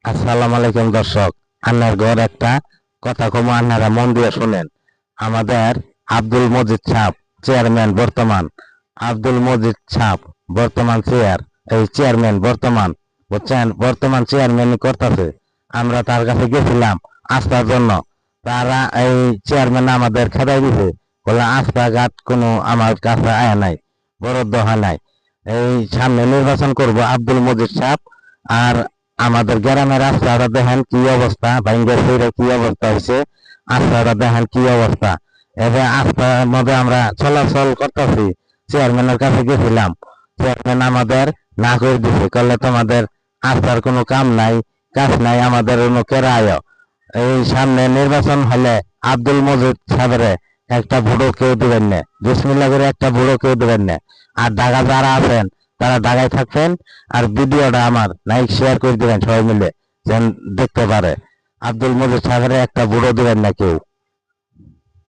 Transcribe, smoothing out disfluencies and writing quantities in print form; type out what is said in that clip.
আসসালামু আলাইকুম দর্শক। আন্নার ঘর একটা কথা কম, আন্নারা মন দিয়ে শুনেন। আমাদের আব্দুল মজিদ সাহেব চেয়ারম্যান বর্তমান, আব্দুল মজিদ সাহেব বর্তমান চেয়ারম্যান বর্তমান, বুঝছেন, বর্তমান চেয়ারম্যানই করতেছে। আমরা তার কাছে গেছিলাম আস্থার জন্য। তারা এই চেয়ারম্যান আমাদের খেদাই দিছে, বলে রাস্তাঘাট কোনো আমার কাছে আয়া নাই, বরাদ্দ হয় নাই। এই সামনে নির্বাচন করব আব্দুল মজিদ সাহেব। আর আমাদের গ্রামের রাস্তাটা দেখেন কি অবস্থা, ভাঙ্গা ফিরে কি অবস্থা হয়েছে, রাস্তাটা দেখেন কি অবস্থা। এবার রাস্তার মধ্যে আমরা চলাচল করতেছি। চেয়ারম্যানের কাছে গেছিলাম, চেয়ারম্যান আমাদের না করে দিছে, করলে তোমাদের রাস্তার কোনো কাম নাই, কাজ নাই, আমাদের কোনো কেরায়। এই সামনে নির্বাচন হলে আব্দুল মজিদ সাহেবের একটা ভোটও কেউ দিবেন না, বিসমিল্লাহ করে একটা ভোটও কেউ দিবেন না। আর ঢাকা যারা আছেন তারা ঢাকায় থাকবেন। আর ভিডিওটা আমার লাইক শেয়ার করে দিবেন সবাই মিলে, যেন দেখতে পারে। আব্দুল মজিদ সাহেবের একটা ভোটও দিবেন না কেউ।